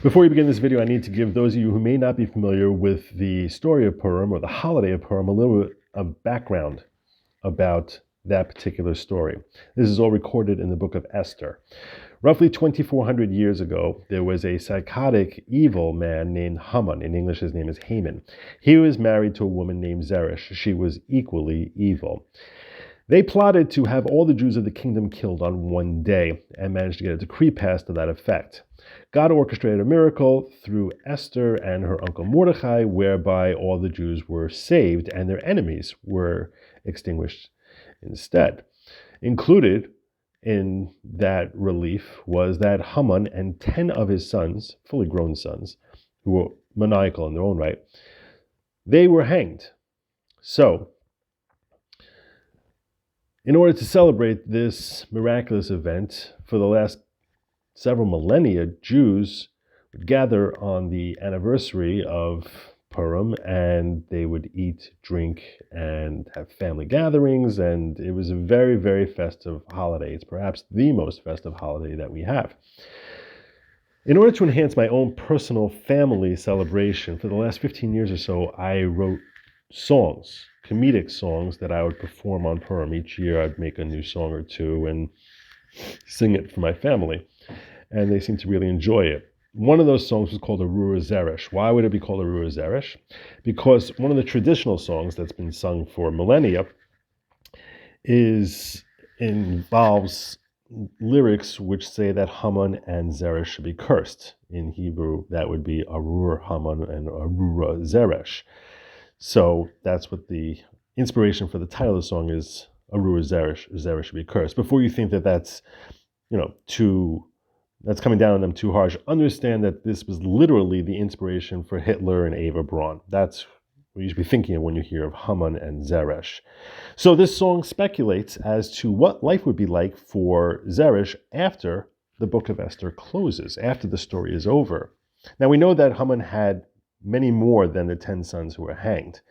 Before we begin this video, I need to give those of you who may not be familiar with the story of Purim or the holiday of Purim a little bit of background about that particular story. This is all recorded in the book of Esther. Roughly 2,400 years ago, there was a psychotic, evil man named Haman. In English, his name is Haman. He was married to a woman named Zeresh. She was equally evil. They plotted to have all the Jews of the kingdom killed on one day and managed to get a decree passed to that effect. God orchestrated a miracle through Esther and her uncle Mordecai, whereby all the Jews were saved and their enemies were extinguished instead. Included in that relief was that Haman and 10 of his sons, fully grown sons, who were maniacal in their own right, they were hanged. So, in order to celebrate this miraculous event, for the last several millennia, Jews would gather on the anniversary of Purim, and they would eat, drink, and have family gatherings, and it was a very, very festive holiday. It's perhaps the most festive holiday that we have. In order to enhance my own personal family celebration, for the last 15 years or so, I wrote songs, comedic songs that I would perform on Purim. Each year I'd make a new song or two and sing it for my family, and they seemed to really enjoy it. One of those songs was called Arura Zeresh. Why would it be called Arura Zeresh? Because one of the traditional songs that's been sung for millennia involves lyrics which say that Haman and Zeresh should be cursed. In Hebrew, that would be Arur Haman and Arura Zeresh. So that's what the inspiration for the title of the song is, Arura Zeresh should be cursed. Before you think that that's coming down on them too harsh, understand that this was literally the inspiration for Hitler and Eva Braun. That's what you should be thinking of when you hear of Haman and Zeresh. So this song speculates as to what life would be like for Zeresh after the book of Esther closes, after the story is over. Now we know that Haman had many more than the 10 sons who were hanged.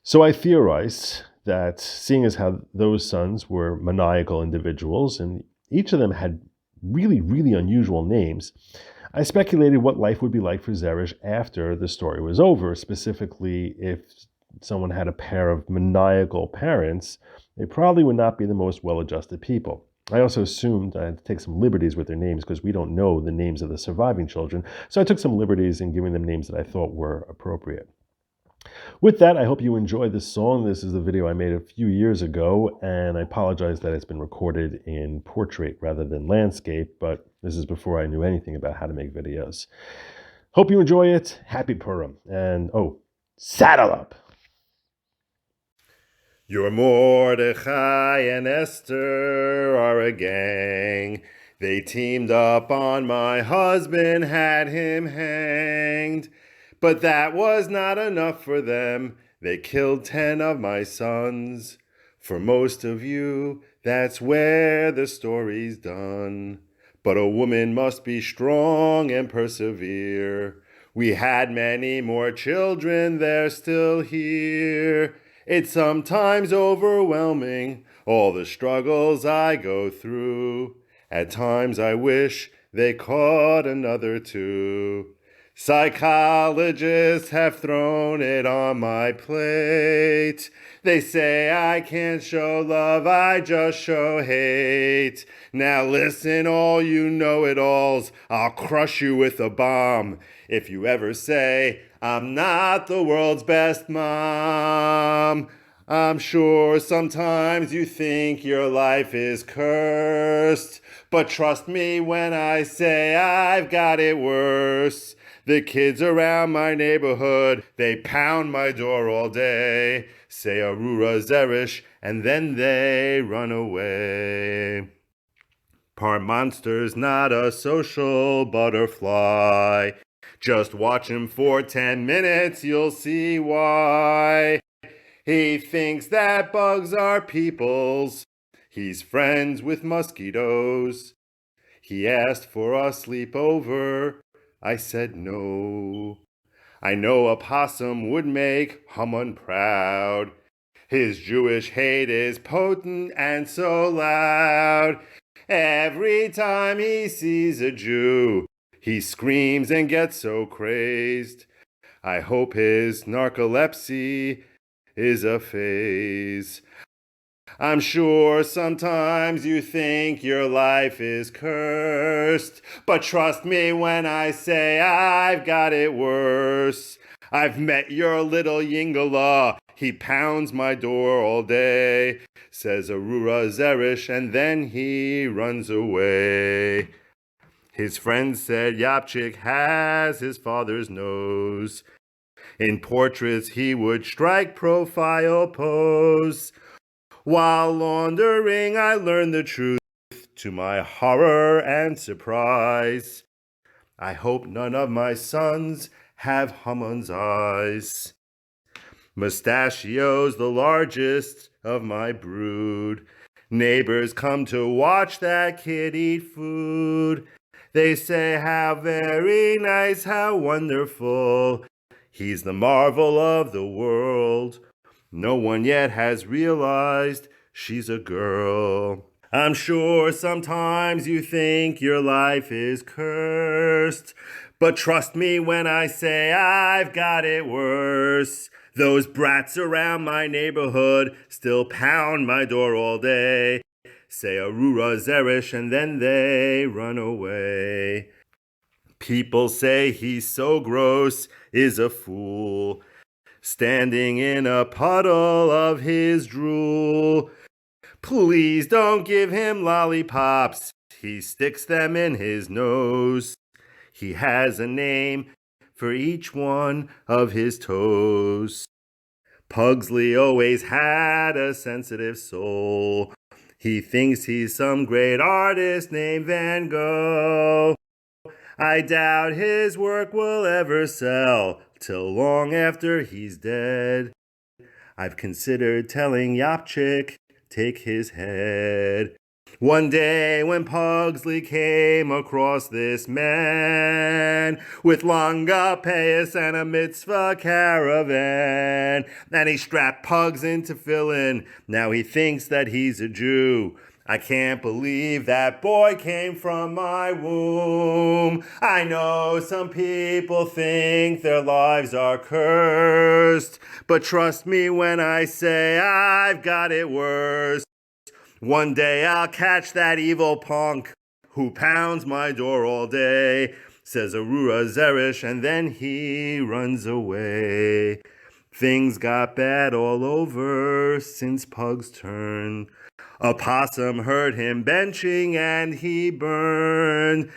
So I theorize that, seeing as how those sons were maniacal individuals, and each of them had really, really unusual names, I speculated what life would be like for Zeresh after the story was over. Specifically, if someone had a pair of maniacal parents, they probably would not be the most well-adjusted people. I also assumed I had to take some liberties with their names because we don't know the names of the surviving children. So I took some liberties in giving them names that I thought were appropriate. With that, I hope you enjoyed this song. This is a video I made a few years ago, and I apologize that it's been recorded in portrait rather than landscape, but this is before I knew anything about how to make videos. Hope you enjoy it. Happy Purim. And, saddle up! Your Mordecai and Esther are a gang. They teamed up on my husband, had him hanged. But that was not enough for them. They killed 10 of my sons. For most of you, that's where the story's done. But a woman must be strong and persevere. We had many more children, they're still here. It's sometimes overwhelming, all the struggles I go through. At times I wish they caught another two. Psychologists have thrown it on my plate. They say I can't show love, I just show hate. Now listen, all you know-it-alls, I'll crush you with a bomb. If you ever say, I'm not the world's best mom. I'm sure sometimes you think your life is cursed. But trust me when I say I've got it worse. The kids around my neighborhood, they pound my door all day, say Arura Zeresh, and then they run away. Part monster's not a social butterfly. Just watch him for 10 minutes, you'll see why. He thinks that bugs are peoples. He's friends with mosquitoes. He asked for a sleepover. I said no. I know a possum would make Haman proud. His Jewish hate is potent and so loud. Every time he sees a Jew, He screams and gets so crazed. I hope his narcolepsy is a phase. I'm sure sometimes you think your life is cursed, but trust me when I say I've got it worse. I've met your little Yingala. He pounds my door all day, says Arura Zeresh, and then he runs away. His friend said Yapchik has his father's nose. In portraits he would strike profile pose. While laundering, I learned the truth to my horror and surprise. I hope none of my sons have Haman's eyes. Mustachios, the largest of my brood. Neighbors come to watch that kid eat food. They say, how very nice, how wonderful. He's the marvel of the world. No one yet has realized she's a girl. I'm sure sometimes you think your life is cursed, but trust me when I say I've got it worse. Those brats around my neighborhood still pound my door all day, say Arura Zeresh, and then they run away. People say he's so gross, is a fool, standing in a puddle of his drool. Please don't give him lollipops, he sticks them in his nose. He has a name for each one of his toes. Pugsley always had a sensitive soul. He thinks he's some great artist named Van Gogh. I doubt his work will ever sell till long after he's dead. I've considered telling Yapchik, take his head. One day when Pugsley came across this man with longa payas and a mitzvah caravan, and he strapped Pugs into filling. Now he thinks that he's a Jew. I can't believe that boy came from my womb. I know some people think their lives are cursed, but trust me when I say I've got it worse. One day I'll catch that evil punk who pounds my door all day, says Arura Zeresh, and then he runs away. Things got bad all over since Pug's turn. A possum heard him benching and he burned.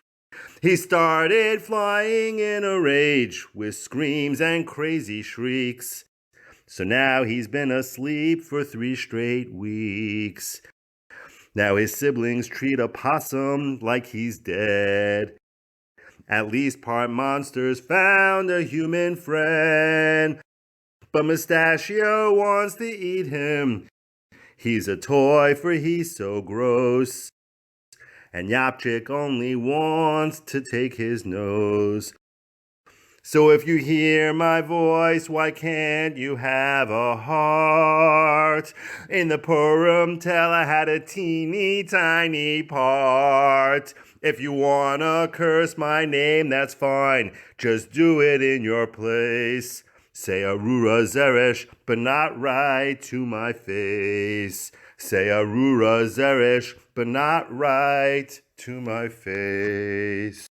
He started flying in a rage with screams and crazy shrieks. So now he's been asleep for 3 straight weeks. Now his siblings treat a possum like he's dead. At least part monsters found a human friend. But Mustachio wants to eat him. He's a toy for he's so gross. And Yapchik only wants to take his nose. So if you hear my voice, why can't you have a heart? In the Purim tell I had a teeny tiny part. If you wanna curse my name, that's fine. Just do it in your place. Say Arura Zeresh, but not right to my face. Say Arura Zeresh, but not right to my face.